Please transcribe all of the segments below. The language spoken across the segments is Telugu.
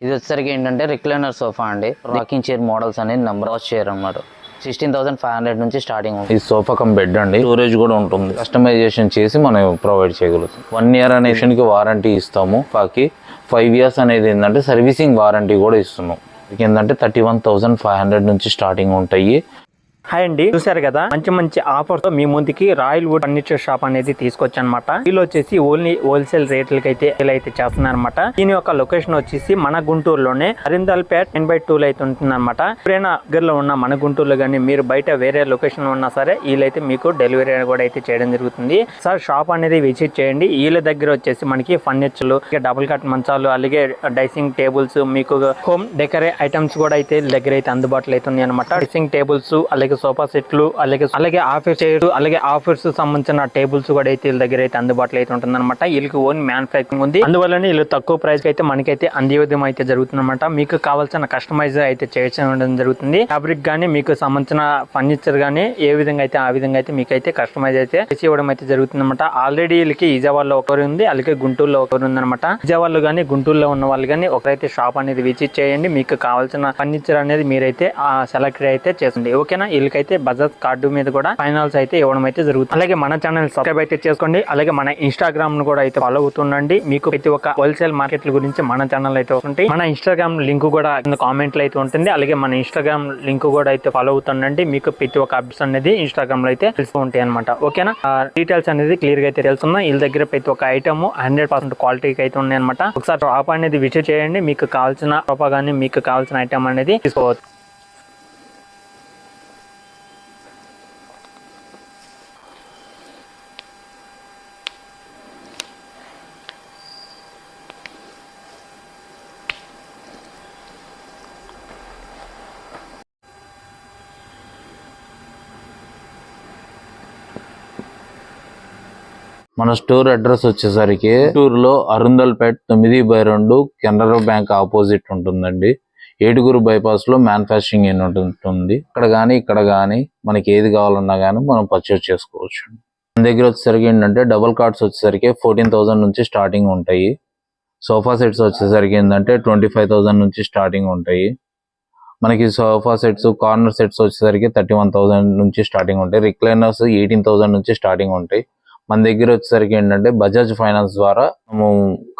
ఇది వచ్చేసరికి ఏంటంటే రిక్లైనర్ సోఫా అండి. రాకింగ్ చైర్ మోడల్స్ అనేది నెంబర్ ఆఫ్ చైర్ అన్నమాట. 16,500 నుంచి స్టార్టింగ్ ఉంటుంది. ఈ సోఫా కమ్ బెడ్ అండి. స్టోరేజ్ కూడా ఉంటుంది. కస్టమైజేషన్ చేసి మనం ప్రొవైడ్ చేయగలుగుతాం. 1 year అనే కి వారంటీ ఇస్తాము. బాకి 5 years అనేది ఏంటంటే సర్వీసింగ్ వారంటీ కూడా ఇస్తున్నాం. ఏంటంటే 31,500 నుంచి స్టార్టింగ్ ఉంటాయి. హాయ్ అండి, చూసారు కదా మంచి మంచి ఆఫర్ తో మీ ముందుకి రాయల్ వుడ్ ఫర్నిచర్ షాప్ అనేది తీసుకొచ్చాను అనమాట. వీళ్ళు వచ్చేసి ఓన్లీ హోల్సేల్ రేట్లకి అయితే చేస్తున్నారు అనమాట. దీని యొక్క లొకేషన్ వచ్చేసి మన గుంటూరులోనే అరిందల్పేట్ 9/2 అయితే ఉంటుంది అనమాట. ఎప్పుడైనా దగ్గరలో ఉన్న మన గుంటూరులో కానీ మీరు బయట వేరే లొకేషన్ ఉన్నా సరే వీళ్ళైతే మీకు డెలివరీ కూడా అయితే చేయడం జరుగుతుంది. సార్ షాప్ అనేది విజిట్ చేయండి. వీళ్ళ దగ్గర వచ్చేసి మనకి ఫర్నిచర్లు, డబుల్ కట్ మంచాలు, అలాగే డైసింగ్ టేబుల్స్, మీకు హోమ్ డెకరే ఐటమ్స్ కూడా అయితే దగ్గర అయితే అందుబాటులో అయితే ఉన్నాయి అనమాట. డైసింగ్ టేబుల్స్, అలాగే సోఫా సెట్లు, అలాగే ఆఫీస్ చైర్, అలాగే ఆఫీస్ సంబంధించిన టేబుల్స్ కూడా అయితే వీళ్ళ దగ్గర అయితే అందుబాటులో అయితే ఉంటుంది అనమాట. వీళ్ళకి ఓన్ మ్యానుఫ్యాక్చరింగ్ ఉంది. అందువల్లనే వీళ్ళు తక్కువ ప్రైస్ అయితే మనకైతే అందివ్వడం అయితే జరుగుతుంది అనమాట. మీకు కావాల్సిన కస్టమైజ్ అయితే చేయడం జరుగుతుంది. ఫ్యాబ్రిక్ గానీ మీకు సంబంధించిన ఫర్నిచర్ గానీ ఏ విధంగా అయితే ఆ విధంగా అయితే మీకు అయితే కస్టమైజ్ అయితే చేసి ఇవ్వడం అయితే జరుగుతుంది అనమాట. ఆల్రెడీ వీళ్ళకి విజయవాడలో ఒకరు ఉంది, అలాగే గుంటూరులో ఒకరు ఉంది అనమాట. విజయవాడలో గానీ గుంటూరులో ఉన్న వాళ్ళు గానీ ఒకరైతే షాప్ అనేది విజిట్ చేయండి. మీకు కావాల్సిన ఫర్నిచర్ అనేది మీరైతే సెలెక్ట్ అయితే చేస్తుంది. ఓకేనా? వీళ్ళకైతే బజాజ్ కార్డు మీద కూడా ఫైనాన్స్ అయితే ఇవ్వడం అయితే జరుగుతుంది. అలాగే మన ఛానల్ సబ్స్క్రైబ్ అయితే చేసుకోండి. అలాగే మన ఇన్స్టాగ్రామ్ ను కూడా అయితే ఫాలో అవుతుండండి. మీకు ప్రతి ఒక్క హోల్సేల్ మార్కెట్ల గురించి మన ఛానల్ అయితే వస్తుంది. మన ఇన్స్టాగ్రామ్ లింక్ కూడా కామెంట్ లో అయితే ఉంటుంది. అలాగే మన ఇన్స్టాగ్రామ్ లింక్ కూడా అయితే ఫాలో అవుతుండండి. మీకు ప్రతి ఒక్క అప్డేట్స్ అనేది ఇన్స్టాగ్రామ్ లో అయితే తెలుస్తూ ఉంటాయి అనమాట. ఓకేనా? డీటెయిల్స్ అనేది క్లియర్ గా అయితే తెలుస్తున్నాయి. వీళ్ళ దగ్గర ప్రతి ఒక్క ఐటమ్ 100% క్వాలిటీకి అయితే ఉన్నాయి అనమాట. ఒకసారి షాప్ అనేది విజిట్ చేయండి. మీకు కావాల్సిన సోఫా గానీ మీకు కావాల్సిన ఐటమ్ అనేది తీసుకోవచ్చు. మన స్టోర్ అడ్రస్ వచ్చేసరికి గుంటూరులో అరుందల్పేట్ 9/2 కెనరా బ్యాంక్ ఆపోజిట్ ఉంటుందండి. ఏడుగురు బైపాస్ లో మ్యానుఫ్యాక్చరింగ్ యూనిట్ ఉంటుంది. ఇక్కడ గానీ మనకి ఏది కావాలన్నా గానీ మనం పర్చేస్ చేసుకోవచ్చు. మన దగ్గర వచ్చేసరికి ఏంటంటే డబుల్ కార్డ్స్ వచ్చేసరికి 14,000 నుంచి స్టార్టింగ్ ఉంటాయి. సోఫా సెట్స్ వచ్చేసరికి ఏంటంటే 25,000 నుంచి స్టార్టింగ్ ఉంటాయి. మనకి సోఫా సెట్స్, కార్నర్ సెట్స్ వచ్చేసరికి 31,000 నుంచి స్టార్టింగ్ ఉంటాయి. రిక్లైనర్స్ 18,000 నుంచి స్టార్టింగ్ ఉంటాయి. మన దగ్గర వచ్చేసరికి ఏంటంటే బజాజ్ ఫైనాన్స్ ద్వారా మేము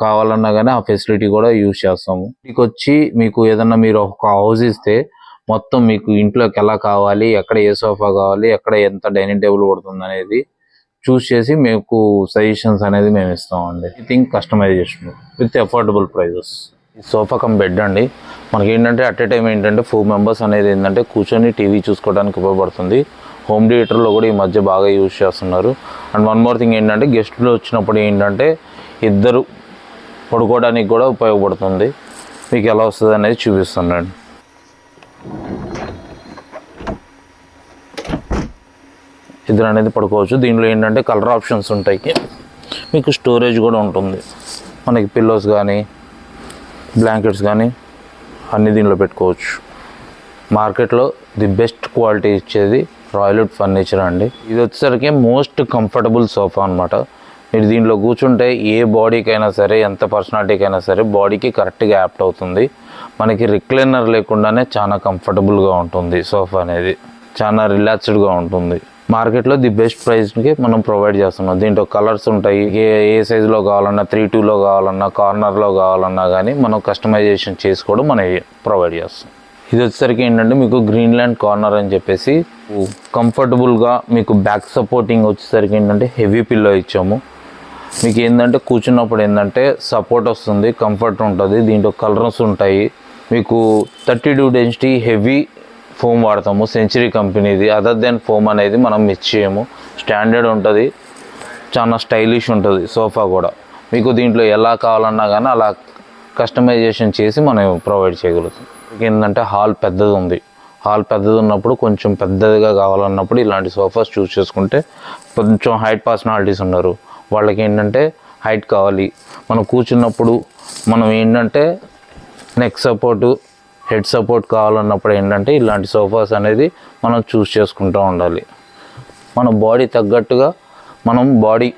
కావాలన్నా కానీ ఆ ఫెసిలిటీ కూడా యూజ్ చేస్తాము. మీకు వచ్చి మీకు ఏదన్నా మీరు ఒక హౌస్ ఇస్తే మొత్తం మీకు ఇంట్లోకి ఎలా కావాలి, ఎక్కడ ఏ సోఫా కావాలి, ఎక్కడ ఎంత డైనింగ్ టేబుల్ పడుతుంది అనేది చూస్ చేసి మీకు సజెషన్స్ అనేది మేము ఇస్తామండి. I think customization with affordable prices. Sofa cum bed అండి. మనకి ఏంటంటే అట్ ఏ టైం ఏంటంటే 4 members అనేది ఏంటంటే కూర్చొని టీవీ చూసుకోవడానికి ఉపయోగపడుతుంది. హోమ్ థియేటర్లో కూడా ఈ మధ్య బాగా యూజ్ చేస్తున్నారు. అండ్ వన్ మోర్ థింగ్ ఏంటంటే గెస్టులు వచ్చినప్పుడు ఏంటంటే ఇద్దరు పడుకోవడానికి కూడా ఉపయోగపడుతుంది. మీకు ఎలా వస్తుంది అనేది చూపిస్తున్నాను. ఇద్దరు అనేది పడుకోవచ్చు. దీనిలో ఏంటంటే కలర్ ఆప్షన్స్ ఉంటాయి. మీకు స్టోరేజ్ కూడా ఉంటుంది. మనకి పిల్లోస్ కానీ బ్లాంకెట్స్ కానీ అన్నీ దీనిలో పెట్టుకోవచ్చు. మార్కెట్లో ది బెస్ట్ క్వాలిటీ ఇచ్చేది రాయల్ వుడ్ ఫర్నిచర్ అండి. ఇది వచ్చేసరికి మోస్ట్ కంఫర్టబుల్ సోఫా అనమాట. మీరు దీంట్లో కూర్చుంటే ఏ బాడీకైనా సరే, ఎంత పర్సనాలిటీకి అయినా సరే బాడీకి కరెక్ట్గా యాప్ట్ అవుతుంది. మనకి రిక్లైనర్ లేకుండానే చాలా కంఫర్టబుల్గా ఉంటుంది. సోఫా అనేది చాలా రిలాక్స్డ్గా ఉంటుంది. మార్కెట్లో ది బెస్ట్ ప్రైస్కి మనం ప్రొవైడ్ చేస్తున్నాం. దీంట్లో కలర్స్ ఉంటాయి. ఏ సైజులో కావాలన్నా, 3/2లో కావాలన్నా, కార్నర్లో కావాలన్నా కానీ మనం కస్టమైజేషన్ చేసి కూడా మనం ప్రొవైడ్ చేస్తాం. ఇది వచ్చేసరికి ఏంటంటే మీకు గ్రీన్లాండ్ కార్నర్ అని చెప్పేసి కంఫర్టబుల్గా మీకు బ్యాక్ సపోర్టింగ్ వచ్చేసరికి ఏంటంటే హెవీ పిల్లో ఇచ్చాము. మీకు ఏంటంటే కూర్చున్నప్పుడు ఏంటంటే సపోర్ట్ వస్తుంది, కంఫర్ట్ ఉంటుంది. దీంట్లో కలర్స్ ఉంటాయి. మీకు 32 డెన్సిటీ హెవీ ఫోమ్ వాడతాము. సెంచరీ కంపెనీది. అదర్ దెన్ ఫోమ్ అనేది మనం మిస్ చేయము. స్టాండర్డ్ ఉంటుంది, చాలా స్టైలిష్ ఉంటుంది సోఫా కూడా. మీకు దీంట్లో ఎలా కావాలన్నా కానీ అలా కస్టమైజేషన్ చేసి మనం ప్రొవైడ్ చేయగలుగుతాం. ఏంటంటే హాల్ పెద్దది ఉంది. హాల్ పెద్దది ఉన్నప్పుడు కొంచెం పెద్దదిగా కావాలన్నప్పుడు ఇలాంటి సోఫాస్ చూస్ చేసుకుంటే, కొంచెం హైట్ పర్సనాలిటీస్ ఉన్నారు వాళ్ళకి ఏంటంటే హైట్ కావాలి, మనం కూర్చున్నప్పుడు మనం ఏంటంటే నెక్ సపోర్టు, హెడ్ సపోర్ట్ కావాలన్నప్పుడు ఏంటంటే ఇలాంటి సోఫాస్ అనేది మనం చూస్ చేసుకుంటూ ఉండాలి. మన బాడీ తగ్గట్టుగా మనం బాడీ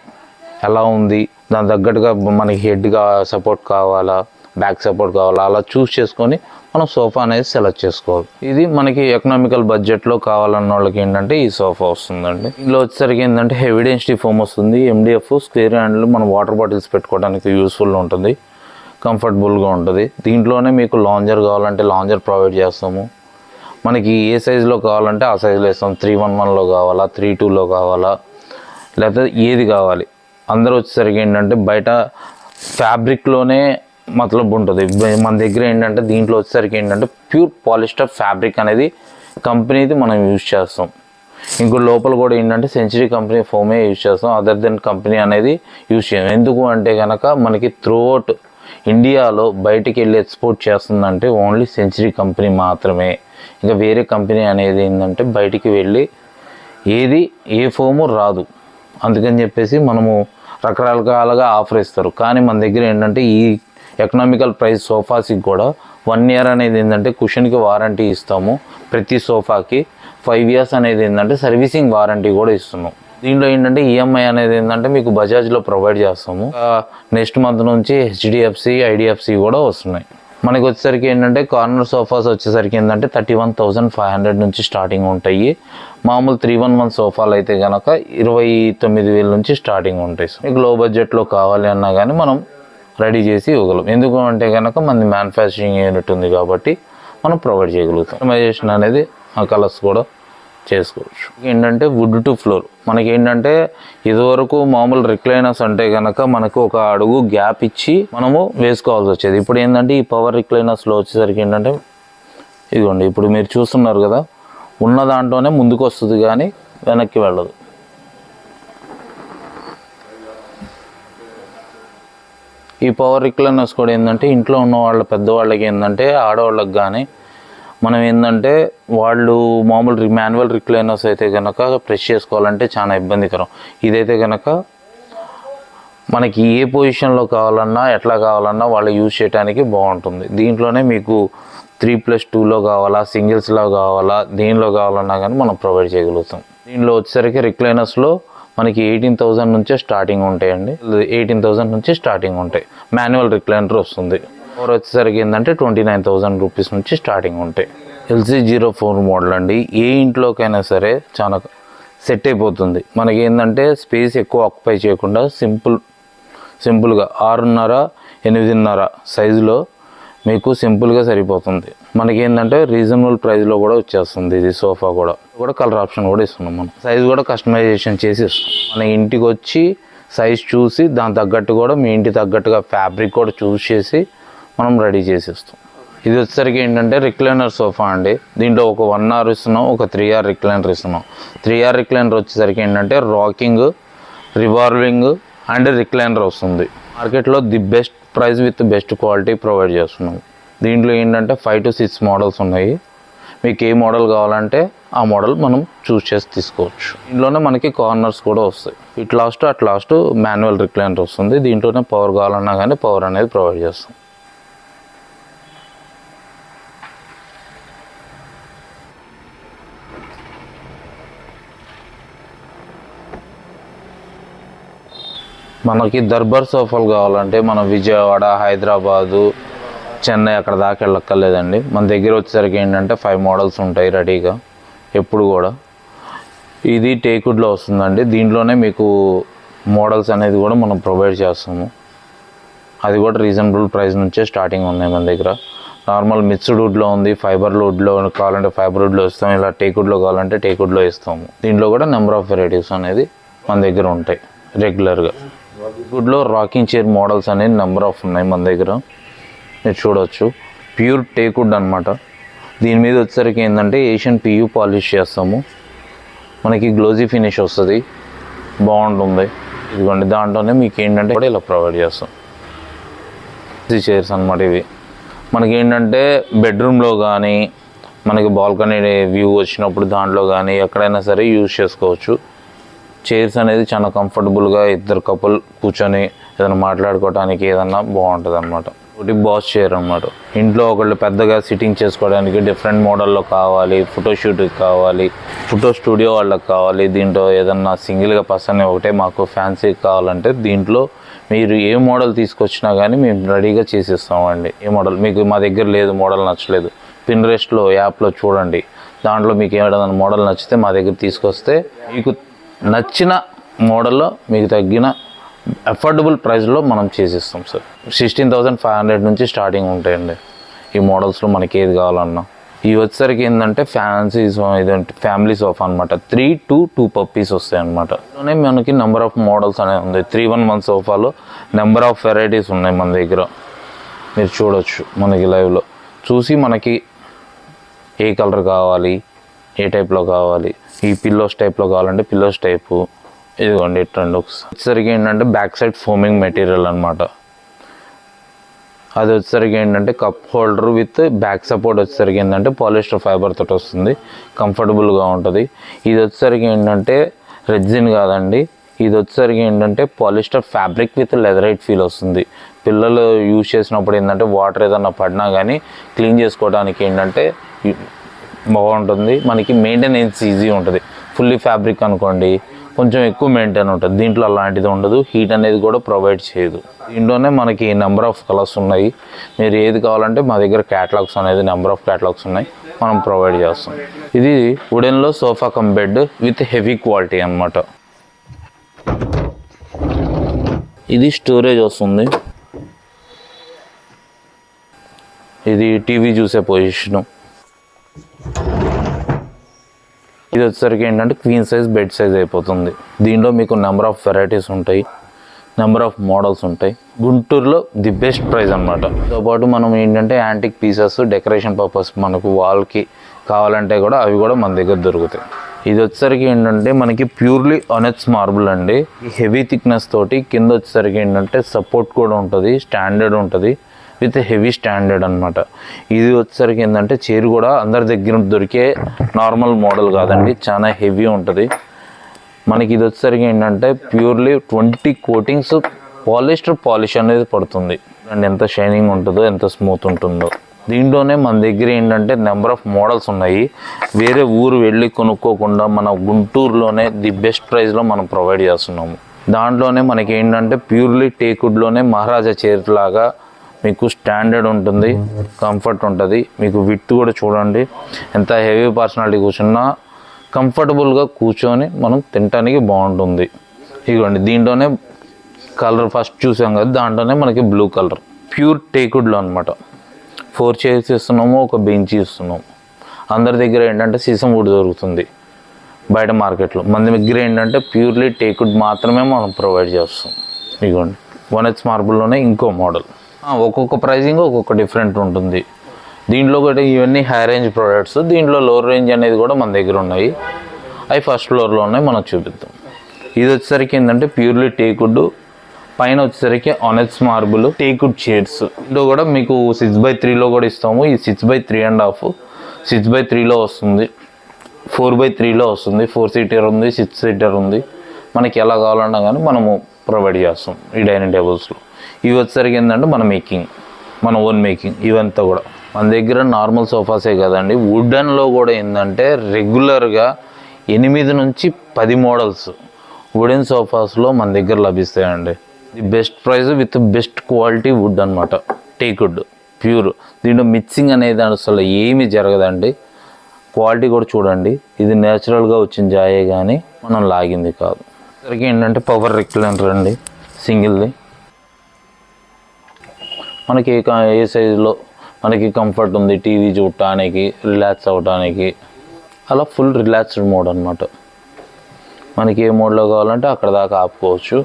ఎలా ఉంది దాని తగ్గట్టుగా మనకి హెడ్గా సపోర్ట్ కావాలా, బ్యాక్ సపోర్ట్ కావాలా, అలా చూస్ చేసుకొని మనం సోఫా అనేది సెలెక్ట్ చేసుకోవాలి. ఇది మనకి ఎకనామికల్ బడ్జెట్లో కావాలన్న వాళ్ళకి ఏంటంటే ఈ సోఫా వస్తుందండి. ఇందులో వచ్చేసరికి ఏంటంటే హెవీ డెన్సిటీ ఫోమ్ వస్తుంది, MDF స్క్వేర్ హ్యాండిల్, మనం వాటర్ బాటిల్స్ పెట్టుకోవడానికి యూస్ఫుల్ ఉంటుంది, కంఫర్టబుల్గా ఉంటుంది. దీంట్లోనే మీకు లాంజర్ కావాలంటే లాంజర్ ప్రొవైడ్ చేస్తాము. మనకి ఏ సైజులో కావాలంటే ఆ సైజులో ఇస్తాం. 311లో కావాలా, 32లో కావాలా, లేకపోతే ఏది కావాలి. అందరూ వచ్చేసరికి ఏంటంటే బయట ఫ్యాబ్రిక్లోనే మతలబ్ ఉంటుంది, మన దగ్గర ఏంటంటే దీంట్లో వచ్చేసరికి ఏంటంటే ప్యూర్ పాలిస్టర్ ఫ్యాబ్రిక్ అనేది కంపెనీది మనం యూజ్ చేస్తాం. ఇంకో లోపల కూడా ఏంటంటే సెంచరీ కంపెనీ ఫోమే యూజ్ చేస్తాం, అదర్ దెన్ కంపెనీ అనేది యూజ్ చేయం. ఎందుకు అంటే కనుక మనకి త్రూఅవుట్ ఇండియాలో బయటికి వెళ్ళి ఎక్స్పోర్ట్ చేస్తుందంటే ఓన్లీ సెంచరీ కంపెనీ మాత్రమే. ఇంకా వేరే కంపెనీ అనేది ఏంటంటే బయటికి వెళ్ళి ఏది ఏ ఫోము రాదు. అందుకని చెప్పేసి మనము రకరకాలుగా ఆఫర్ ఇస్తారు. కానీ మన దగ్గర ఏంటంటే ఈ ఎకనామికల్ ప్రైస్ సోఫాస్కి కూడా 1 year అనేది ఏంటంటే కుషన్కి వారంటీ ఇస్తాము. ప్రతి సోఫాకి 5 years అనేది ఏంటంటే సర్వీసింగ్ వారంటీ కూడా ఇస్తున్నాం. దీంట్లో ఏంటంటే ఈఎంఐ అనేది ఏంటంటే మీకు బజాజ్లో ప్రొవైడ్ చేస్తాము. నెక్స్ట్ మంత్ నుంచి HDFC, IDFC కూడా వస్తున్నాయి. మనకి వచ్చేసరికి ఏంటంటే కార్నర్ సోఫాస్ వచ్చేసరికి ఏంటంటే 31,500 నుంచి స్టార్టింగ్ ఉంటాయి. మామూలు 311 సోఫాలు అయితే కనుక 29,000 నుంచి స్టార్టింగ్ ఉంటాయి. మీకు లో బడ్జెట్లో కావాలి అన్నా కానీ మనం రెడీ చేసి ఇవ్వగలం. ఎందుకు అంటే కనుక మనది మ్యానుఫ్యాక్చరింగ్ యూనిట్ ఉంది కాబట్టి మనం ప్రొవైడ్ చేయగలుగుతాం. కస్టమైజేషన్ అనేది ఆ కలర్స్ కూడా చేసుకోవచ్చు. ఏంటంటే వుడ్ టు ఫ్లోర్, మనకి ఏంటంటే ఇదివరకు మామూలు రిక్లైనర్స్ అంటే కనుక మనకు ఒక అడుగు గ్యాప్ ఇచ్చి మనము వేసుకోవాల్సి వచ్చేది. ఇప్పుడు ఏంటంటే ఈ పవర్ రిక్లైనర్స్లో వచ్చేసరికి ఏంటంటే ఇదిగోండి, ఇప్పుడు మీరు చూస్తున్నారు కదా, ఉన్న దాంట్లోనే ముందుకు వస్తుంది కానీ వెనక్కి వెళ్ళదు. ఈ పవర్ రిక్లైనర్స్ కూడా ఏంటంటే ఇంట్లో ఉన్న వాళ్ళ పెద్దవాళ్ళకి ఏంటంటే ఆడవాళ్ళకి కానీ మనం ఏంటంటే వాళ్ళు మామూలు మాన్యువల్ రిక్లైనర్స్ అయితే కనుక ప్రెస్ చేసుకోవాలంటే చాలా ఇబ్బందికరం. ఇదైతే కనుక మనకి ఏ పొజిషన్లో కావాలన్నా ఎట్లా కావాలన్నా వాళ్ళు యూజ్ చేయడానికి బాగుంటుంది. దీంట్లోనే మీకు 3+2లో కావాలా, సింగిల్స్లో కావాలా, దేనిలో కావాలన్నా కానీ మనం ప్రొవైడ్ చేయగలుగుతాం. దీనిలో వచ్చేసరికి రిక్లైనర్స్లో మనకి 18,000 నుంచే స్టార్టింగ్ ఉంటాయండి. 18,000 నుంచి స్టార్టింగ్ ఉంటాయి. మాన్యువల్ రిక్లైనర్ వస్తుంది. పవర్ వచ్చేసరికి ఏంటంటే 29,000 రూపీస్ నుంచి స్టార్టింగ్ ఉంటాయి. LC04 మోడల్ అండి. ఏ ఇంట్లోకైనా సరే చాలా సెట్ అయిపోతుంది. మనకి ఏంటంటే స్పేస్ ఎక్కువ ఆక్యుపై చేయకుండా సింపుల్గా 6.5, 8.5 సైజులో మీకు సింపుల్గా సరిపోతుంది. మనకి ఏంటంటే రీజనబుల్ ప్రైస్లో కూడా వచ్చేస్తుంది. ఇది సోఫా కూడా కలర్ ఆప్షన్ కూడా ఇస్తున్నాం. మనం సైజు కూడా కస్టమైజేషన్ చేసి ఇస్తాం. మన ఇంటికి వచ్చి సైజ్ చూసి దాని తగ్గట్టు కూడా మీ ఇంటి తగ్గట్టుగా ఫ్యాబ్రిక్ కూడా చూస్ చేసి మనం రెడీ చేసిస్తాం. ఇది వచ్చేసరికి ఏంటంటే రిక్లైనర్ సోఫా అండి. దీంట్లో ఒక 1 hour ఇస్తున్నాం, ఒక 3 hour రిక్లైనర్ ఇస్తున్నాం. 3 hour రిక్లైనర్ వచ్చేసరికి ఏంటంటే రాకింగ్, రివాల్వింగ్ అండ్ రిక్లైనర్ వస్తుంది. మార్కెట్లో the best price with best quality provide చేస్తున్నాం. దీంట్లో ఏంటంటే 5 to 6 మోడల్స్ ఉన్నాయి. మీకు ఏ మోడల్ కావాలంటే ఆ మోడల్ మనం చూస్ చేసి తీసుకోవచ్చు. దీంట్లోనే మనకి కార్నర్స్ కూడా వస్తాయి. ఇట్ లాస్ట్ మాన్యువల్ రిక్లైనర్ వస్తుంది. దీంట్లోనే పవర్ కావాలన్నా కానీ పవర్ అనేది ప్రొవైడ్ చేస్తాం. మనకి దర్బార్ సోఫాలు కావాలంటే మనం విజయవాడ, హైదరాబాదు, చెన్నై అక్కడ దాకా వెళ్ళక్కర్లేదండి. మన దగ్గర వచ్చేసరికి ఏంటంటే 5 మోడల్స్ ఉంటాయి రెడీగా ఎప్పుడు కూడా. ఇది టేక్వుడ్లో వస్తుందండి. దీంట్లోనే మీకు మోడల్స్ అనేది కూడా మనం ప్రొవైడ్ చేస్తాము. అది కూడా రీజనబుల్ ప్రైస్ నుంచే స్టార్టింగ్ ఉన్నాయి మన దగ్గర. నార్మల్ మిక్స్డ్ వుడ్లో ఉంది, ఫైబర్ వుడ్లో కావాలంటే ఫైబర్ వుడ్లో ఇస్తాం, ఇలా టేక్వుడ్లో కావాలంటే టేక్వుడ్లో ఇస్తాము. దీంట్లో కూడా నెంబర్ ఆఫ్ వెరైటీస్ అనేది మన దగ్గర ఉంటాయి రెగ్యులర్గా. వుడ్లో రాకింగ్ చైర్ మోడల్స్ అనేది నెంబర్ ఆఫ్ ఉన్నాయి మన దగ్గర, మీరు చూడవచ్చు. ప్యూర్ టేక్వుడ్ అనమాట. దీని మీద వచ్చేసరికి ఏంటంటే ఏషియన్ PU పాలిష్ చేస్తాము. మనకి గ్లోజీ ఫినిష్ వస్తుంది, బాగుంటుంది. ఇదిగోండి, దాంట్లోనే మీకు ఏంటంటే కూడా ఇలా ప్రొవైడ్ చేస్తాం. చైర్స్ అనమాట ఇవి. మనకి ఏంటంటే బెడ్రూమ్లో కానీ మనకి బాల్కనీ వ్యూ వచ్చినప్పుడు దాంట్లో కానీ ఎక్కడైనా సరే యూజ్ చేసుకోవచ్చు. చైర్స్ అనేది చాలా కంఫర్టబుల్గా ఇద్దరు కపుల్ కూర్చొని ఏదైనా మాట్లాడుకోవడానికి ఏదన్నా బాగుంటుంది అనమాట. ఒకటి బాస్ చైర్ అనమాట. ఇంట్లో ఒకళ్ళు పెద్దగా సిట్టింగ్ చేసుకోవడానికి డిఫరెంట్ మోడల్లో కావాలి, ఫోటోషూట్కి కావాలి, ఫోటో స్టూడియో వాళ్ళకి కావాలి. దీంట్లో ఏదన్నా సింగిల్గా పర్సన్ ఒకటే మాకు ఫ్యాన్సీ కావాలంటే దీంట్లో మీరు ఏ మోడల్ తీసుకొచ్చినా కానీ మేము రెడీగా చేసిస్తామండి. ఏ మోడల్ మీకు మా దగ్గర లేదు, మోడల్ నచ్చలేదు, పిన్రెస్ట్లో యాప్లో చూడండి, దాంట్లో మీకు ఏదైనా మోడల్ నచ్చితే మా దగ్గర తీసుకొస్తే మీకు నచ్చిన మోడల్లో మీకు తగ్గిన అఫోర్డబుల్ ప్రైస్లో మనం చేసిస్తాం సార్. 16,500 నుంచి స్టార్టింగ్ ఉంటాయండి ఈ మోడల్స్లో మనకి ఏది కావాలన్నా. ఇవి వచ్చేసరికి ఏంటంటే ఫ్యాన్సీ ఇదంటే ఫ్యామిలీ సోఫా అనమాట. 3 to 2 పప్పీస్ వస్తాయి అనమాట. అలానే మనకి నెంబర్ ఆఫ్ మోడల్స్ అనేది ఉంది. 311 సోఫాలో నెంబర్ ఆఫ్ వెరైటీస్ ఉన్నాయి మన దగ్గర, మీరు చూడొచ్చు మనకి లైవ్లో చూసి మనకి ఏ కలర్ కావాలి, ఏ టైప్లో కావాలి, ఈ పిల్లోస్ టైప్లో కావాలంటే పిల్లోస్ టైపు ఇదిగోండి. ఇట్రండి వచ్చేసరికి ఏంటంటే బ్యాక్ సైడ్ ఫోమింగ్ మెటీరియల్ అనమాట. అది వచ్చేసరికి ఏంటంటే cup holder with back support వచ్చేసరికి ఏంటంటే పాలిస్టర్ ఫైబర్ తోటి వస్తుంది, కంఫర్టబుల్గా ఉంటుంది. ఇది వచ్చేసరికి ఏంటంటే రెగ్జిన్ కాదండి, ఇది వచ్చేసరికి ఏంటంటే polyester fabric with leatherette feel వస్తుంది. పిల్లలు యూజ్ చేసినప్పుడు ఏంటంటే వాటర్ ఏదన్నా పడినా కానీ క్లీన్ చేసుకోవడానికి ఏంటంటే బాగుంటుంది. మనకి మెయింటెనెన్స్ ఈజీ ఉంటుంది. ఫుల్లీ ఫ్యాబ్రిక్ అనుకోండి కొంచెం ఎక్కువ మెయింటైన్ ఉంటుంది, దీంట్లో అలాంటిది ఉండదు, హీట్ అనేది కూడా ప్రొవైడ్ చేయదు. దీంట్లోనే మనకి నెంబర్ ఆఫ్ కలర్స్ ఉన్నాయి. మీరు ఏది కావాలంటే మా దగ్గర క్యాటలాగ్స్ అనేది నెంబర్ ఆఫ్ క్యాటలాగ్స్ ఉన్నాయి, మనం ప్రొవైడ్ చేస్తాం. ఇది వుడెన్లో sofa cum bed with heavy quality అనమాట. ఇది స్టోరేజ్ వస్తుంది, ఇది టీవీ చూసే పొజిషను. ఇది వచ్చేసరికి ఏంటంటే క్వీన్ సైజ్ బెడ్ సైజ్ అయిపోతుంది. దీంట్లో మీకు నెంబర్ ఆఫ్ వెరైటీస్ ఉంటాయి, నెంబర్ ఆఫ్ మోడల్స్ ఉంటాయి. గుంటూరులో ది బెస్ట్ ప్రైస్ అనమాట. దాంతోపాటు మనం ఏంటంటే యాంటిక్ పీసెస్ డెకరేషన్ పర్పస్ మనకు వాల్కి కావాలంటే కూడా అవి కూడా మన దగ్గర దొరుకుతాయి. ఇది వచ్చేసరికి ఏంటంటే మనకి ప్యూర్లీ ఆనెట్స్ మార్బుల్ అండి. హెవీ థిక్నెస్ తోటి కింద వచ్చేసరికి ఏంటంటే సపోర్ట్ కూడా ఉంటుంది, స్టాండర్డ్ ఉంటుంది విత్ హెవీ స్టాండర్డ్ అనమాట. ఇది వచ్చేసరికి ఏంటంటే చైర్ కూడా అందరి దగ్గర దొరికే నార్మల్ మోడల్ కాదండి, చాలా హెవీ ఉంటుంది. మనకి ఇది వచ్చేసరికి ఏంటంటే ప్యూర్లీ 20 కోటింగ్స్ పాలిస్టర్ పాలిష్ అనేది పడుతుంది అండ్ ఎంత షైనింగ్ ఉంటుందో, ఎంత స్మూత్ ఉంటుందో. దీంట్లోనే మన దగ్గర ఏంటంటే నెంబర్ ఆఫ్ మోడల్స్ ఉన్నాయి. వేరే ఊరు వెళ్ళి కొనుక్కోకుండా మన గుంటూరులోనే ది బెస్ట్ ప్రైస్లో మనం ప్రొవైడ్ చేస్తున్నాము. దాంట్లోనే మనకి ఏంటంటే ప్యూర్లీ టేకుడ్లోనే మహారాజా చైర్ లాగా మీకు స్టాండర్డ్ ఉంటుంది, కంఫర్ట్ ఉంటుంది. మీకు విత్ కూడా చూడండి ఎంత హెవీ పర్సనాలిటీ కూర్చున్నా కంఫర్టబుల్గా కూర్చొని మనం తినడానికి బాగుంటుంది. ఇదిగోండి దీంట్లోనే కలర్ ఫస్ట్ చూసాం కదా, దాంట్లోనే మనకి బ్లూ కలర్ ప్యూర్ టేకుడ్లో అనమాట. 4 చైర్స్ ఇస్తున్నాము, ఒక బెంచ్ ఇస్తున్నాము. అందరి దగ్గర ఏంటంటే సీసం వుడ్ దొరుకుతుంది బయట మార్కెట్లో, మన దగ్గర ఏంటంటే ప్యూర్లీ టేకుడ్ మాత్రమే మనం ప్రొవైడ్ చేస్తాం. ఇదిగోండి 1H మార్బుల్లోనే ఇంకో మోడల్. ఒక్కొక్క ప్రైజింగ్ ఒక్కొక్క డిఫరెంట్ ఉంటుంది. దీంట్లో కూడా ఇవన్నీ హై రేంజ్ ప్రోడక్ట్స్, దీంట్లో లో రేంజ్ అనేది కూడా మన దగ్గర ఉన్నాయి. అవి ఫస్ట్ ఫ్లోర్లో ఉన్నాయి, మనం చూపిద్దాం. ఇది వచ్చేసరికి ఏంటంటే ప్యూర్లీ టేకుడ్, పైన వచ్చేసరికి ఆనెట్స్ మార్బుల్ టేకుడ్ చైర్స్. ఇందులో కూడా మీకు 6x3లో కూడా ఇస్తాము. ఈ 6x3.5 6x3లో వస్తుంది, 4x3లో వస్తుంది. 4 సీటర్ ఉంది, 6 సీటర్ ఉంది. మనకి ఎలా కావాలన్నా కానీ మనము ప్రొవైడ్ చేస్తాం ఈ డైనింగ్ టేబుల్స్లో. ఇవి వచ్చేసరికి ఏంటంటే మన ఓన్ మేకింగ్. ఇవంతా కూడా మన దగ్గర నార్మల్ సోఫాసే కదండి, వుడెన్లో కూడా ఏంటంటే రెగ్యులర్గా 8 నుంచి 10 మోడల్స్ వుడెన్ సోఫాస్లో మన దగ్గర లభిస్తాయండి. The best price with best quality wood అనమాట, టేకుడ్ ప్యూర్. దీంట్లో మిక్సింగ్ అనేది అసలు ఏమీ జరగదండి. క్వాలిటీ కూడా చూడండి, ఇది నేచురల్గా వచ్చిన జాయే కానీ మనం లాగింది కాదు. సరికి ఏంటంటే పవర్ రెక్లైనర్ అండి, సింగిల్ది. మనకి ఏ సైజులో మనకి కంఫర్ట్ ఉంది, టీవీ చూడటానికి, రిలాక్స్ అవ్వటానికి, అలా ఫుల్ రిలాక్స్డ్ మోడ్ అనమాట. మనకి ఏ మోడ్లో కావాలంటే అక్కడ దాకా ఆపుకోవచ్చు.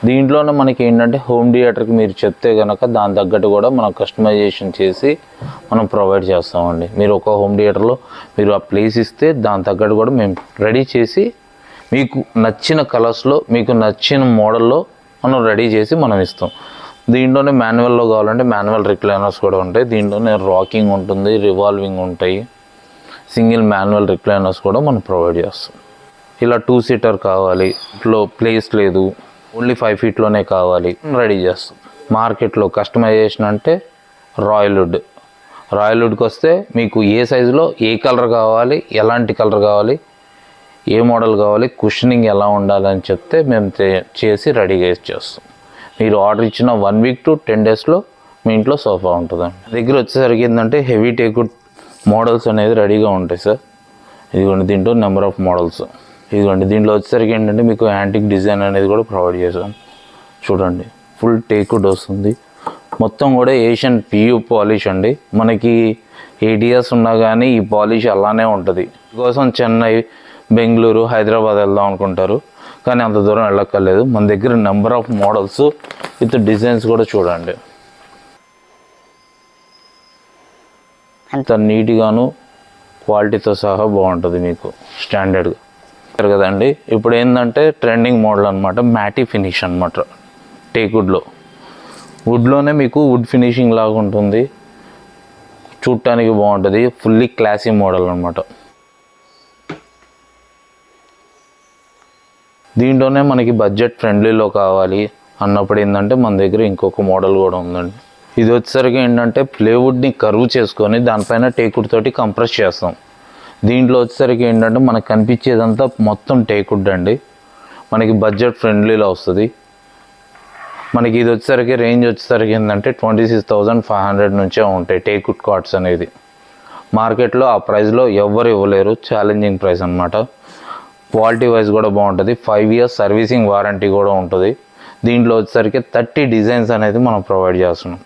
దీంట్లోనే మనకి ఏంటంటే హోమ్ థియేటర్కి మీరు చెప్తే కనుక దాని తగ్గట్టు కూడా మనం కస్టమైజేషన్ చేసి మనం ప్రొవైడ్ చేస్తామండి. మీరు ఒక హోమ్ థియేటర్లో మీరు ఆ ప్లేస్ ఇస్తే దాని తగ్గట్టు కూడా మేము రెడీ చేసి మీకు నచ్చిన కలర్స్లో మీకు నచ్చిన మోడల్లో మనం రెడీ చేసి మనం ఇస్తాం. దీంట్లోనే మాన్యువల్లో కావాలంటే మాన్యువల్ రిక్లైనర్స్ కూడా ఉంటాయి. దీంట్లోనే రాకింగ్ ఉంటుంది, రివాల్వింగ్ ఉంటాయి, సింగిల్ మాన్యువల్ రిక్లైనర్స్ కూడా మనం ప్రొవైడ్ చేస్తాం. ఇలా 2 సీటర్ కావాలి, ఇంట్లో ప్లేస్ లేదు, ఓన్లీ 5 ఫీట్లోనే కావాలి, రెడీ చేస్తాం. మార్కెట్లో కస్టమైజేషన్ అంటే రాయల్ వుడ్కి వస్తే మీకు ఏ సైజులో ఏ కలర్ కావాలి, ఎలాంటి కలర్ కావాలి, ఏ మోడల్ కావాలి, కుషనింగ్ ఎలా ఉండాలని చెప్తే మేము చేసి రెడీగా ఇచ్చేస్తాం. మీరు ఆర్డర్ ఇచ్చిన 1 వీక్ to 10 డేస్లో మీ ఇంట్లో సోఫా ఉంటుందండి. దగ్గర వచ్చేసరికి ఏంటంటే హెవీ టేక్వుడ్ మోడల్స్ అనేది రెడీగా ఉంటాయి సార్. ఇదిగోండి దీంట్లో నెంబర్ ఆఫ్ మోడల్స్. ఇదిగోండి దీంట్లో వచ్చేసరికి ఏంటంటే మీకు యాంటిక్ డిజైన్ అనేది కూడా ప్రొవైడ్ చేసాం. చూడండి ఫుల్ టేక్వుడ్ వస్తుంది. మొత్తం కూడా ఏషియన్ PU పాలిష్ అండి. మనకి 8 years ఉన్నా కానీ ఈ పాలిష్ అలానే ఉంటుంది. దీనికోసం చెన్నై, బెంగళూరు, హైదరాబాద్ వెళ్దాం అనుకుంటారు, కానీ అంత దూరం వెళ్ళక్కర్లేదు. మన దగ్గర number of models with designs కూడా చూడండి. అంత నీట్గాను క్వాలిటీతో సహా బాగుంటుంది మీకు స్టాండర్డ్గా కదండి. ఇప్పుడు ఏంటంటే ట్రెండింగ్ మోడల్ అనమాట, మ్యాటీ ఫినిష్ అనమాట. టేక్వుడ్లో, వుడ్లోనే మీకు వుడ్ ఫినిషింగ్ లాగా ఉంటుంది, చూడటానికి బాగుంటుంది. ఫుల్లీ క్లాసీ మోడల్ అనమాట. దీంట్లోనే మనకి బడ్జెట్ ఫ్రెండ్లీలో కావాలి అన్నప్పుడు ఏంటంటే మన దగ్గర ఇంకొక మోడల్ కూడా ఉందండి. ఇది వచ్చేసరికి ఏంటంటే ప్లేవుడ్ని కర్వ్ చేసుకొని దానిపైన టేక్వుడ్ తోటి కంప్రెస్ చేస్తాం. దీంట్లో వచ్చేసరికి ఏంటంటే మనకు కనిపించేదంతా మొత్తం టేక్వుడ్ అండి. మనకి బడ్జెట్ ఫ్రెండ్లీలో వస్తుంది. మనకి ఇది వచ్చేసరికి రేంజ్ వచ్చేసరికి ఏంటంటే 26,500 నుంచే ఉంటాయి టేక్వుడ్ కార్డ్స్ అనేది. మార్కెట్లో ఆ ప్రైస్లో ఎవరు ఇవ్వలేరు, ఛాలెంజింగ్ ప్రైస్ అనమాట. క్వాలిటీ వైజ్ కూడా బాగుంటుంది. 5 years సర్వీసింగ్ వారంటీ కూడా ఉంటుంది. దీంట్లో వచ్చేసరికి 30 డిజైన్స్ అనేది మనం ప్రొవైడ్ చేస్తున్నాం.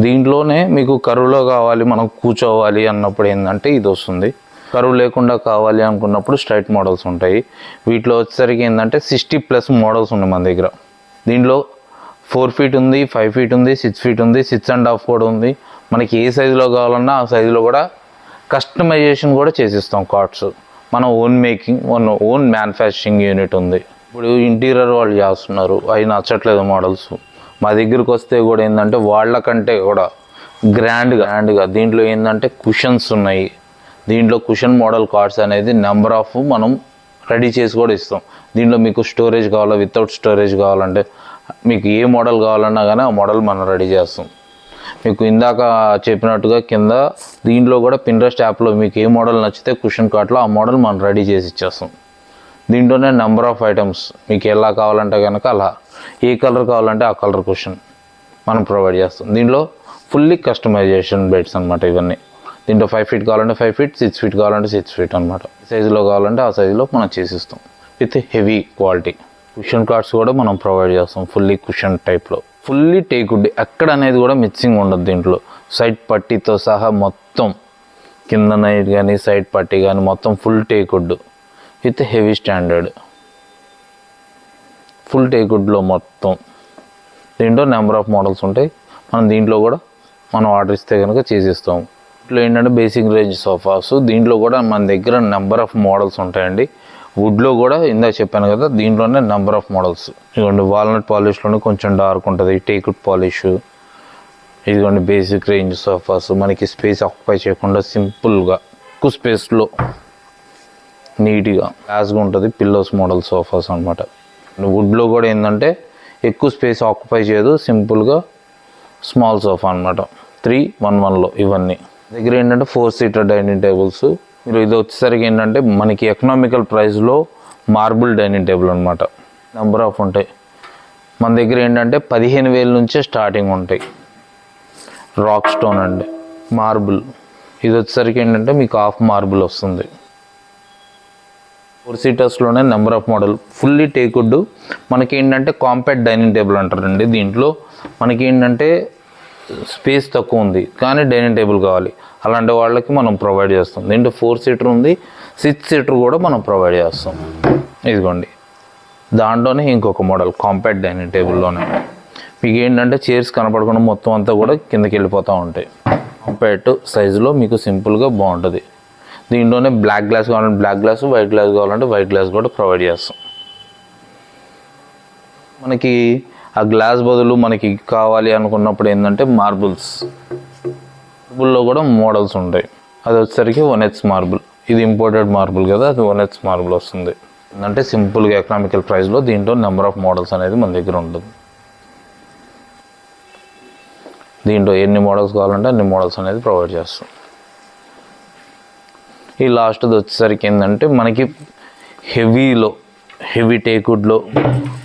దీంట్లోనే మీకు కరువులో కావాలి, మనం కూర్చోవాలి అన్నప్పుడు ఏంటంటే ఇది వస్తుంది. కరువు లేకుండా కావాలి అనుకున్నప్పుడు స్ట్రైట్ మోడల్స్ ఉంటాయి. వీటిలో వచ్చేసరికి ఏంటంటే 60+ మోడల్స్ ఉన్నాయి మన దగ్గర. దీంట్లో 4 feet ఉంది, 5 feet ఉంది, 6 feet ఉంది, 6.5 కూడా ఉంది. మనకి ఏ సైజులో కావాలన్నా ఆ సైజులో కూడా కస్టమైజేషన్ కూడా చేసిస్తాం. కార్డ్స్ మన ఓన్ మేకింగ్, మన ఓన్ మ్యానుఫ్యాక్చరింగ్ యూనిట్ ఉంది. ఇప్పుడు ఇంటీరియర్ వాళ్ళు చేస్తున్నారు, అవి నచ్చట్లేదు మోడల్స్. మా దగ్గరికి వస్తే కూడా ఏంటంటే వాళ్ళకంటే కూడా గ్రాండ్గా దీంట్లో ఏంటంటే కుషన్స్ ఉన్నాయి. దీంట్లో కుషన్ మోడల్ కార్డ్స్ అనేది నెంబర్ ఆఫ్ మనం రెడీ చేసి కూడా ఇస్తాం. దీంట్లో మీకు స్టోరేజ్ కావాలా, వితౌట్ స్టోరేజ్ కావాలంటే మీకు ఏ మోడల్ కావాలన్నా కానీ ఆ మోడల్ మనం రెడీ చేస్తాం. మీకు ఇందాక చెప్పినట్టుగా కింద దీంట్లో కూడా Pinterest యాప్లో మీకు ఏ మోడల్ నచ్చితే కుషన్ కార్ట్లో ఆ మోడల్ మనం రెడీ చేసి ఇచ్చేస్తాం. దీంట్లోనే నెంబర్ ఆఫ్ ఐటమ్స్ మీకు ఎలా కావాలంటే కనుక అలా, ఏ కలర్ కావాలంటే ఆ కలర్ కుషన్ మనం ప్రొవైడ్ చేస్తాం. దీంట్లో ఫుల్లీ కస్టమైజేషన్ బెడ్స్ అనమాట ఇవన్నీ. దీంట్లో 5 feet కావాలంటే 5 feet, 6 feet కావాలంటే 6 feet అనమాట. సైజులో కావాలంటే ఆ సైజులో మనం చేసిస్తాం with heavy quality. Cushion cards కూడా మనం ప్రొవైడ్ చేస్తాం ఫుల్లీ కుషన్ టైప్లో. ఫుల్లీ టేక్వుడ్, ఎక్కడ అనేది కూడా మిక్సింగ్ ఉండదు. దీంట్లో సైడ్ పట్టీతో సహా మొత్తం కింద నైట్ కానీ సైడ్ పట్టీ కానీ మొత్తం full teakwood with heavy standard. Full టేక్వుడ్లో మొత్తం. దీంట్లో నెంబర్ ఆఫ్ మోడల్స్ ఉంటాయి. మనం దీంట్లో కూడా మనం ఆర్డర్ ఇస్తే కనుక చేసిస్తాము. ఇట్లా ఏంటంటే బేసిక్ రేంజ్ సోఫాస్. దీంట్లో కూడా మన దగ్గర నెంబర్ ఆఫ్ మోడల్స్ ఉంటాయండి. వుడ్లో కూడా ఇందాక చెప్పాను కదా, దీంట్లోనే నెంబర్ ఆఫ్ మోడల్స్. ఇదిగోండి వాల్నట్ పాలిష్లోనే కొంచెం డార్క్ ఉంటుంది, టేక్వుడ్ పాలిష్. ఇదిగోండి బేసిక్ రేంజ్ సోఫాస్. మనకి స్పేస్ ఆక్యుపై చేయకుండా సింపుల్గా ఎక్కువ స్పేస్లో నీట్గా గ్లాస్గా ఉంటుంది. పిల్లోస్ మోడల్ సోఫాస్ అనమాట. వుడ్లో కూడా ఏంటంటే ఎక్కువ స్పేస్ ఆక్యుపై చేయదు, సింపుల్గా స్మాల్ సోఫా అనమాట. 311లో ఇవన్నీ. దగ్గర ఏంటంటే 4-seater డైనింగ్ టేబుల్స్. మీరు ఇది వచ్చేసరికి ఏంటంటే మనకి ఎకనామికల్ ప్రైస్లో మార్బుల్ డైనింగ్ టేబుల్ అనమాట. నెంబర్ ఆఫ్ ఉంటాయి మన దగ్గర. ఏంటంటే 15,000 నుంచే స్టార్టింగ్ ఉంటాయి. రాక్ స్టోన్ అండి, మార్బుల్. ఇది వచ్చేసరికి ఏంటంటే మీకు హాఫ్ మార్బుల్ వస్తుంది. 4 seatersలోనే number of model. Fully teakwood. మనకి ఏంటంటే కాంపాక్ట్ డైనింగ్ టేబుల్ అంటారండి. దీంట్లో మనకి ఏంటంటే స్పేస్ తక్కువ ఉంది కానీ డైనింగ్ టేబుల్ కావాలి, అలాంటి వాళ్ళకి మనం ప్రొవైడ్ చేస్తాం. దీంట్లో 4 seater ఉంది, 6 seater కూడా మనం ప్రొవైడ్ చేస్తాం. ఇదిగోండి దాంట్లోనే ఇంకొక మోడల్ కాంపాక్ట్ డైనింగ్ టేబుల్లోనే. మీకు ఏంటంటే చైర్స్ కనపడకుండా మొత్తం అంతా కూడా కిందకి వెళ్ళిపోతూ ఉంటాయి. కాంపాక్ట్ సైజులో మీకు సింపుల్గా బాగుంటుంది. దీంట్లోనే బ్లాక్ గ్లాస్ కావాలంటే బ్లాక్ గ్లాస్, వైట్ గ్లాస్ కావాలంటే వైట్ గ్లాస్ కూడా ప్రొవైడ్ చేస్తాం. మనకి ఆ గ్లాస్ బదులు మనకి కావాలి అనుకున్నప్పుడు ఏంటంటే మార్బుల్స్. మార్బుల్లో కూడా మోడల్స్ ఉంటాయి. అది వచ్చేసరికి 1H మార్బుల్. ఇది ఇంపోర్టెడ్ మార్బుల్ కదా, అది 1H మార్బుల్ వస్తుంది. అంటే సింపుల్గా ఎకనామికల్ ప్రైస్లో దీంట్లో నెంబర్ ఆఫ్ మోడల్స్ అనేది మన దగ్గర ఉంటుంది. దీంట్లో ఎన్ని మోడల్స్ కావాలంటే అన్ని మోడల్స్ అనేది ప్రొవైడ్ చేస్తాం. ఈ లాస్ట్ది వచ్చేసరికి ఏంటంటే మనకి హెవీ టేక్వుడ్లో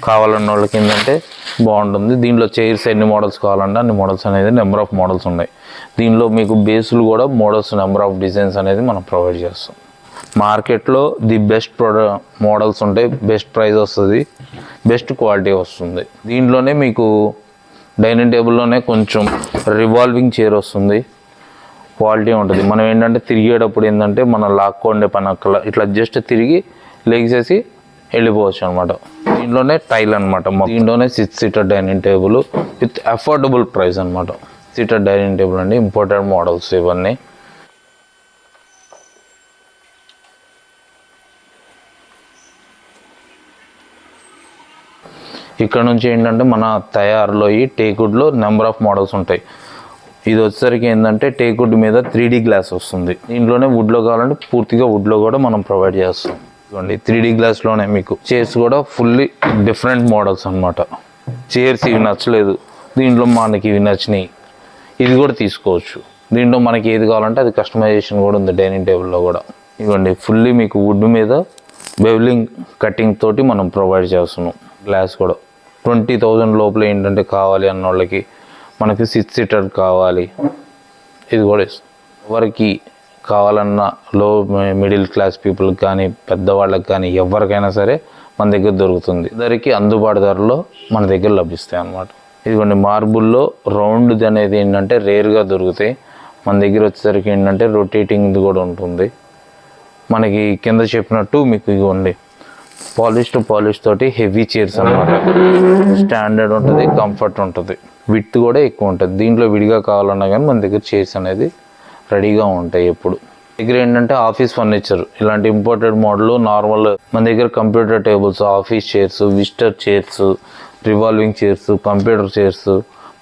కావాలన్న వాళ్ళకి ఏంటంటే బాగుంటుంది. దీంట్లో చైర్స్ ఎన్ని మోడల్స్ కావాలంటే అన్ని మోడల్స్ అనేది నెంబర్ ఆఫ్ మోడల్స్ ఉన్నాయి. దీనిలో మీకు బేసులు కూడా మోడల్స్ నెంబర్ ఆఫ్ డిజైన్స్ అనేది మనం ప్రొవైడ్ చేస్తాం. మార్కెట్లో ది బెస్ట్ మోడల్స్ ఉంటాయి, బెస్ట్ ప్రైస్ వస్తుంది, బెస్ట్ క్వాలిటీ వస్తుంది. దీంట్లోనే మీకు డైనింగ్ టేబుల్లోనే కొంచెం రివాల్వింగ్ చైర్ వస్తుంది, క్వాలిటీ ఉంటుంది. మనం ఏంటంటే తిరిగేటప్పుడు ఏంటంటే మనం లాక్కోండే పని అక్కడ ఇట్లా జస్ట్ తిరిగి లెగ్సేసి వెళ్ళిపోవచ్చు అనమాట. దీంట్లోనే టైల్ అనమాట. దీంట్లోనే 6 seater dining table with affordable price అనమాట. సీటర్ డైనింగ్ టేబుల్ అండి, ఇంపోర్టెడ్ మోడల్స్ ఇవన్నీ. ఇక్కడ నుంచి ఏంటంటే మన తయారులో ఈ టేక్వుడ్లో నెంబర్ ఆఫ్ మోడల్స్ ఉంటాయి. ఇది వచ్చేసరికి ఏంటంటే టేక్వుడ్ మీద 3D గ్లాస్ వస్తుంది. దీంట్లోనే వుడ్లో కావాలంటే పూర్తిగా వుడ్లో కూడా మనం ప్రొవైడ్ చేస్తాం. ఇవ్వండి 3D గ్లాస్లోనే మీకు చైర్స్ కూడా ఫుల్లీ డిఫరెంట్ మోడల్స్ అనమాట. చైర్స్ ఇవి నచ్చలేదు, దీంట్లో మనకి ఇవి నచ్చినాయి, ఇది కూడా తీసుకోవచ్చు. దీంట్లో మనకి ఏది కావాలంటే అది కస్టమైజేషన్ కూడా ఉంది డైనింగ్ టేబుల్లో కూడా. ఇవ్వండి ఫుల్లీ మీకు వుడ్ మీద బెవలింగ్ కటింగ్ తోటి మనం ప్రొవైడ్ చేస్తున్నాం. గ్లాస్ కూడా 20,000 లోపల ఏంటంటే కావాలి అన్న వాళ్ళకి మనకి 6 సీటర్ కావాలి, ఇది కూడా ఎవరికి కావాలన్నా మిడిల్ క్లాస్ పీపుల్కి కానీ పెద్దవాళ్ళకి కానీ ఎవరికైనా సరే మన దగ్గర దొరుకుతుంది. ధరకి అందుబాటు ధరలో మన దగ్గర లభిస్తాయి అన్నమాట. ఇదిగోండి మార్బుల్లో రౌండ్ది అనేది ఏంటంటే రేర్గా దొరుకుతాయి. మన దగ్గర వచ్చేసరికి ఏంటంటే రొటేటింగ్ది కూడా ఉంటుంది. మనకి కింద చెప్పినట్టు మీకు ఇవ్వండి పాలిష్ తోటి హెవీ చైర్స్ అన్నమాట. స్టాండర్డ్ ఉంటుంది, కంఫర్ట్ ఉంటుంది, విడ్త్ కూడా ఎక్కువ ఉంటుంది. దీంట్లో విడిగా కావాలన్నా కానీ మన దగ్గర చైర్స్ అనేది రెడీగా ఉంటాయి. ఎప్పుడు దగ్గర ఏంటంటే ఆఫీస్ ఫర్నిచర్ ఇలాంటి ఇంపోర్టెడ్ మోడల్ నార్మల్ మన దగ్గర computer tables, office chairs, visitor chairs, revolving chairs, computer chairs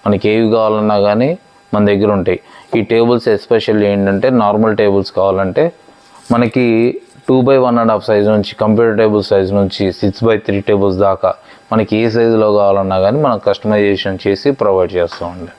మనకి ఏవి కావాలన్నా కానీ మన దగ్గర ఉంటాయి. ఈ టేబుల్స్ ఎస్పెషల్లీ ఏంటంటే నార్మల్ టేబుల్స్ కావాలంటే మనకి 2x1.5 సైజ్ నుంచి కంప్యూటర్ టేబుల్ సైజ్ నుంచి 6x3 టేబుల్స్ దాకా మనకి ఏ సైజులో కావాలన్నా కానీ మనం కస్టమైజేషన్ చేసి ప్రొవైడ్ చేస్తామండి.